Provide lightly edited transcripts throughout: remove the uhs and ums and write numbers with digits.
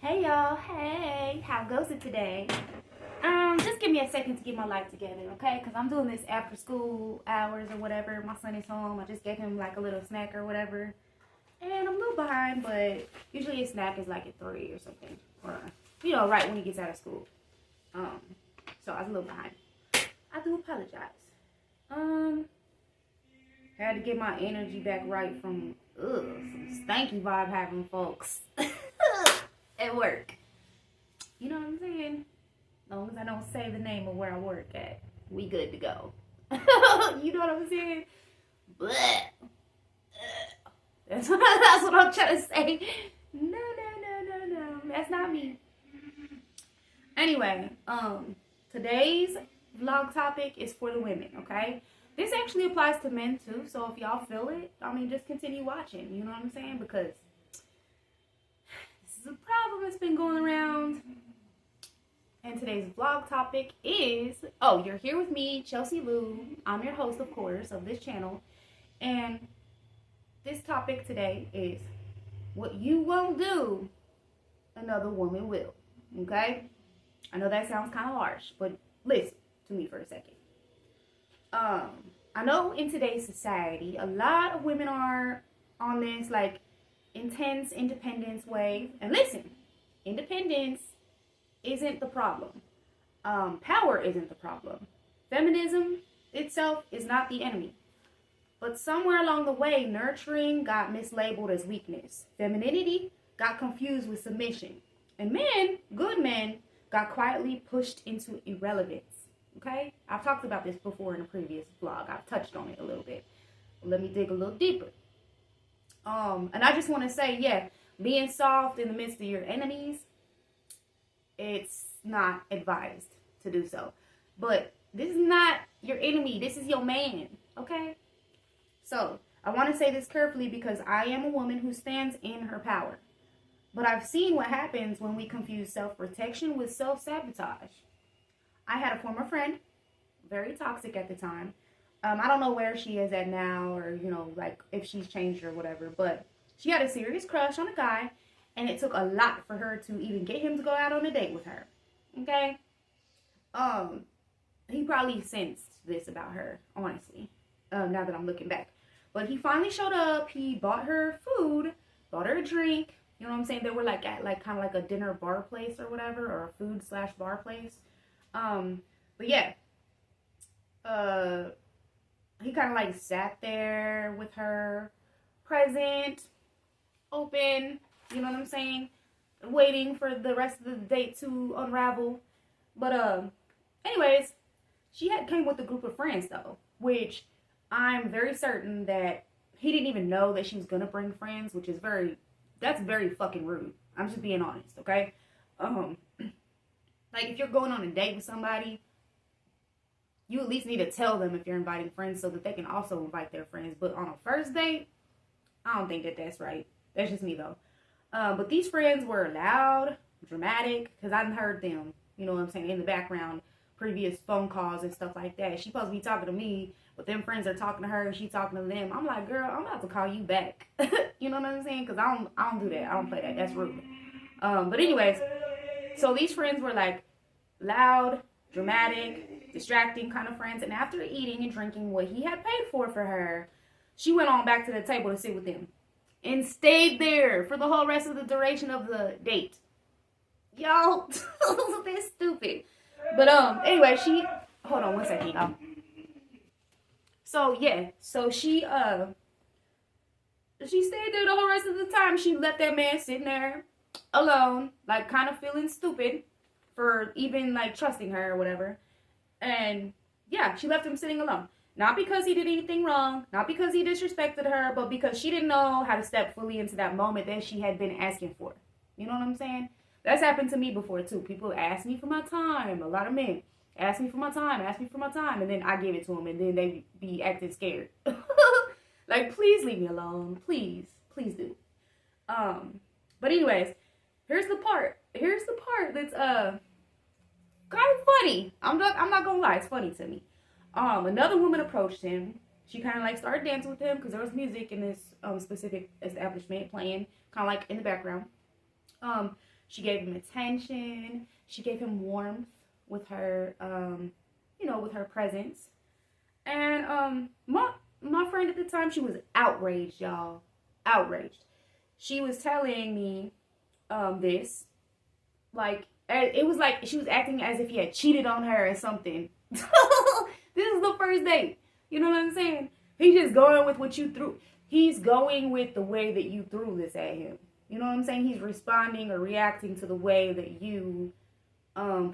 Hey y'all, hey, how goes it today? Just give me a second to get my life together, okay? Because I'm doing this after school hours or whatever. My son is home. I just gave him like a little snack or whatever. And I'm a little behind, but usually a snack is like at 3 or something. Or, right when he gets out of school. Um, so I was a little behind. I do apologize. Um, Had to get my energy back right from, some stanky vibe having folks at work. You know what I'm saying? As long as I don't say the name of where I work at, we good to go. You know what I'm saying? Blech. That's what I'm trying to say. No. That's not me. Anyway, today's vlog topic is for the women, okay? This actually applies to men too, so if y'all feel it, just continue watching. You know what I'm saying? Because this is a problem that's been going around. And today's vlog topic is, you're here with me, Chelsea Lou. I'm your host, of course, of this channel. And this topic today is what you won't do, another woman will. Okay? I know that sounds kind of harsh, but listen to me for a second. I know in today's society, a lot of women are on this, like, intense independence wave. And listen, independence isn't the problem. Power isn't the problem. Feminism itself is not the enemy. But somewhere along the way, nurturing got mislabeled as weakness. Femininity got confused with submission. And men, good men, got quietly pushed into irrelevance. Okay? I've talked about this before in a previous vlog. I've touched on it a little bit. Let me dig a little deeper. And I just want to say, being soft in the midst of your enemies, it's not advised to do so. But this is not your enemy. This is your man. Okay? So, I want to say this carefully because I am a woman who stands in her power. But I've seen what happens when we confuse self-protection with self-sabotage. I had a former friend, very toxic at the time. I don't know where she is at now or, like if she's changed or whatever. But she had a serious crush on a guy. And it took a lot for her to even get him to go out on a date with her. Okay? He probably sensed this about her, honestly. Now that I'm looking back. But he finally showed up. He bought her food, bought her a drink. You know what I'm saying? They were like at like kind of like a dinner bar place or whatever, or a food/bar place. But yeah. He kind of like sat there with her, present, open. You know what I'm saying? Waiting for the rest of the date to unravel. But, anyways, she came with a group of friends, though. Which I'm very certain that he didn't even know that she was going to bring friends. Which is that's very fucking rude. I'm just being honest, okay? Like, if you're going on a date with somebody, you at least need to tell them if you're inviting friends so that they can also invite their friends. But on a first date, I don't think that that's right. That's just me, though. But these friends were loud, dramatic, because I heard them, you know what I'm saying, in the background, previous phone calls and stuff like that. She's supposed to be talking to me, but them friends are talking to her, and she's talking to them. I'm like, girl, I'm about to call you back. You know what I'm saying? Because I don't do that. I don't play that. That's rude. But anyways, so these friends were like loud, dramatic, distracting kind of friends. And after eating and drinking what he had paid for her, she went on back to the table to sit with them. And stayed there for the whole rest of the duration of the date. Y'all, that's stupid. But, anyway, hold on one second, y'all. So, she stayed there the whole rest of the time. She left that man sitting there alone, like, kind of feeling stupid for even, like, trusting her or whatever. And, she left him sitting alone. Not because he did anything wrong, not because he disrespected her, but because she didn't know how to step fully into that moment that she had been asking for. You know what I'm saying? That's happened to me before, too. People ask me for my time. A lot of men ask me for my time, and then I give it to them, and then they be acting scared. Like, please leave me alone. Please. Please do. But anyways, here's the part that's, kind of funny. I'm not gonna lie, it's funny to me. Another woman approached him. She kind of like started dancing with him because there was music in this specific establishment playing, kind of like in the background. She gave him attention. She gave him warmth with her, with her presence. And my friend at the time, she was outraged, y'all. Outraged. She was telling me this. Like, it was like she was acting as if he had cheated on her or something. This is the first date. You know what I'm saying? He's just going with what you threw. He's going with the way that you threw this at him. You know what I'm saying? He's responding or reacting to the way that you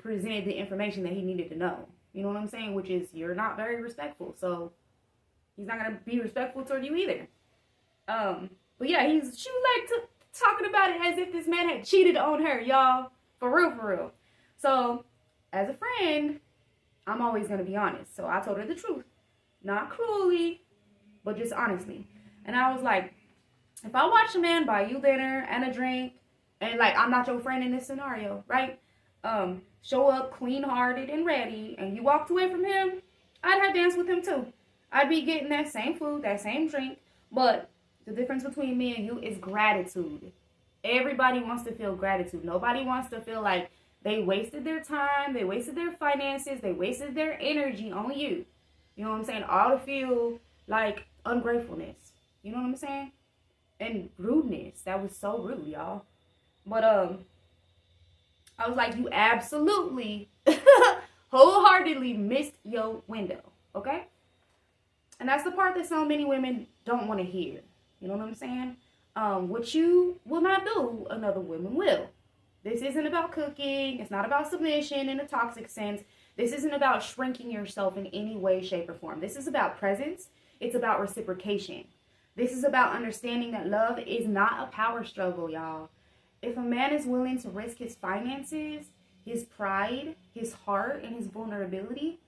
presented the information that he needed to know. You know what I'm saying? Which is, you're not very respectful. So he's not going to be respectful toward you either. But yeah, she was like talking about it as if this man had cheated on her, y'all. For real, for real. So as a friend, I'm always going to be honest. So I told her the truth. Not cruelly, but just honestly. And I was like, if I watch a man buy you dinner and a drink, and like, I'm not your friend in this scenario, right? Show up clean-hearted and ready, and you walked away from him, I'd have danced with him too. I'd be getting that same food, that same drink, but the difference between me and you is gratitude. Everybody wants to feel gratitude. Nobody wants to feel like they wasted their time, they wasted their finances, they wasted their energy on you. You know what I'm saying? All to feel like ungratefulness. You know what I'm saying? And rudeness. That was so rude, y'all. But I was like, you absolutely wholeheartedly missed your window. Okay? And that's the part that so many women don't want to hear. You know what I'm saying? What you will not do, another woman will. This isn't about cooking. It's not about submission in a toxic sense. This isn't about shrinking yourself in any way, shape, or form. This is about presence. It's about reciprocation. This is about understanding that love is not a power struggle, y'all. If a man is willing to risk his finances, his pride, his heart, and his vulnerability,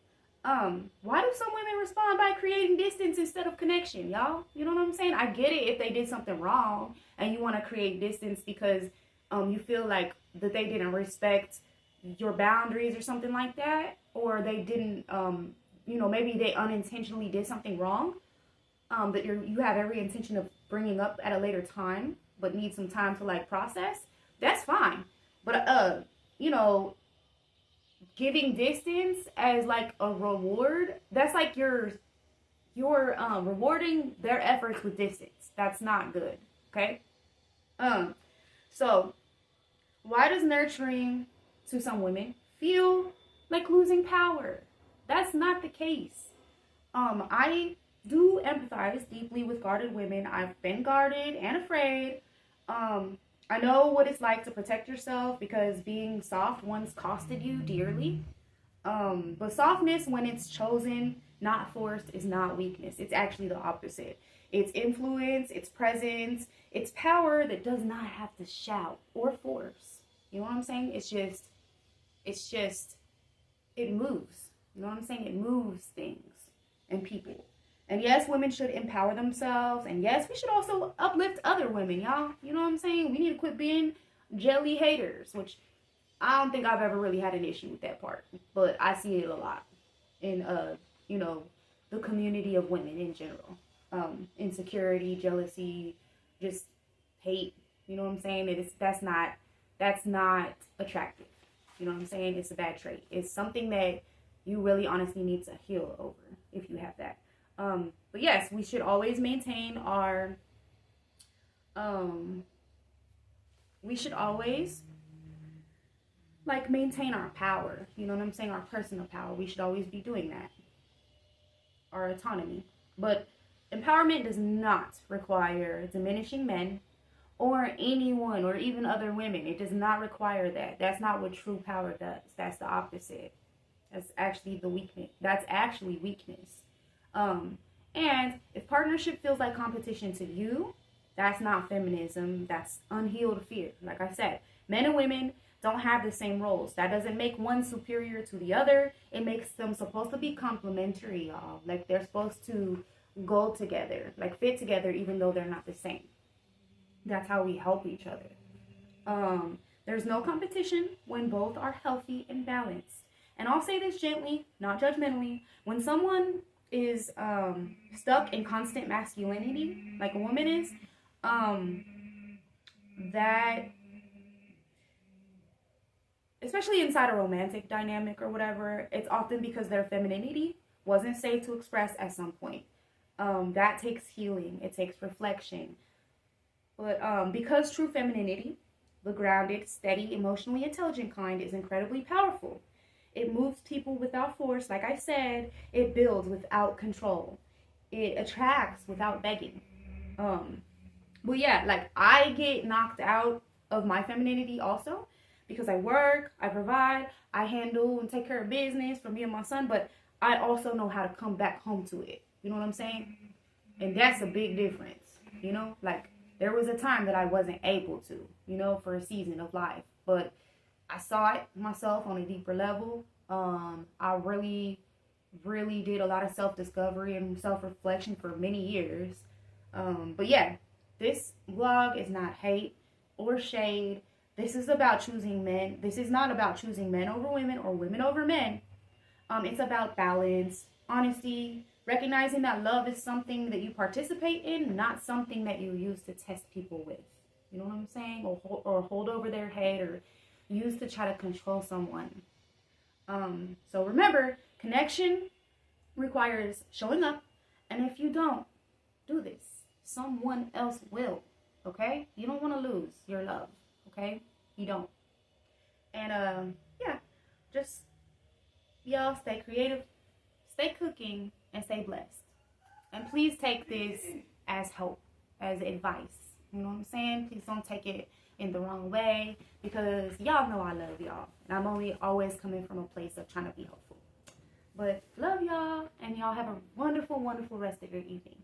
why do some women respond by creating distance instead of connection, y'all? You know what I'm saying? I get it if they did something wrong and you want to create distance because you feel like that they didn't respect your boundaries or something like that, or they didn't, maybe they unintentionally did something wrong that you have every intention of bringing up at a later time, but need some time to like process. That's fine. But giving distance as like a reward, that's like you're rewarding their efforts with distance. That's not good. Okay. So why does nurturing to some women feel like losing power? That's not the case. I do empathize deeply with guarded women. I've been guarded and afraid. I know what it's like to protect yourself because being soft once costed you dearly. But softness, when it's chosen, not forced, is not weakness. It's actually the opposite. It's influence, it's presence, it's power that does not have to shout or force. You know what I'm saying? It moves. You know what I'm saying? It moves things and people. And yes, women should empower themselves. And yes, we should also uplift other women, y'all. You know what I'm saying? We need to quit being jelly haters, which I don't think I've ever really had an issue with that part. But I see it a lot in, the community of women in general. Insecurity, jealousy, just hate. You know what I'm saying? That's not attractive. You know what I'm saying? It's a bad trait. It's something that you really honestly need to heal over if you have that. But yes, we should always maintain our, maintain our power. You know what I'm saying? Our personal power. We should always be doing that. Our autonomy. But empowerment does not require diminishing men or anyone or even other women. It does not require that. That's not what true power does. That's the opposite. That's actually the weakness. That's actually weakness. And if partnership feels like competition to you, that's not feminism. That's unhealed fear. Like I said, men and women don't have the same roles. That doesn't make one superior to the other. It makes them supposed to be complementary, y'all. Like they're supposed to go together, like fit together, even though they're not the same. That's how we help each other. There's no competition when both are healthy and balanced. And I'll say this gently, not judgmentally. When someone is stuck in constant masculinity, like a woman is, that especially inside a romantic dynamic or whatever, it's often because their femininity wasn't safe to express at some point. That takes healing. It takes reflection. But because true femininity, the grounded, steady, emotionally intelligent kind, is incredibly powerful. It moves people without force, like I said. It builds without control. It attracts without begging. But yeah, like I get knocked out of my femininity also because I work, I provide, I handle and take care of business for me and my son, but I also know how to come back home to it. You know what I'm saying? And that's a big difference. You know, like there was a time that I wasn't able to, you know, for a season of life, but I saw it myself on a deeper level. I really did a lot of self-discovery and self-reflection for many years. But yeah, this vlog is not hate or shade. This is about choosing men. This is not about choosing men over women or women over men. It's about balance, honesty, recognizing that love is something that you participate in, not something that you use to test people with. You know what I'm saying? Or hold over their head or use to try to control someone. So remember, connection requires showing up. And if you don't do this, someone else will. Okay? You don't want to lose your love. Okay? You don't. And yeah, just y'all stay creative, stay cooking, and stay blessed. And please take this as help, as advice. You know what I'm saying? Please don't take it in the wrong way, because y'all know I love y'all. And I'm only always coming from a place of trying to be helpful. But love y'all, and y'all have a wonderful, wonderful rest of your evening.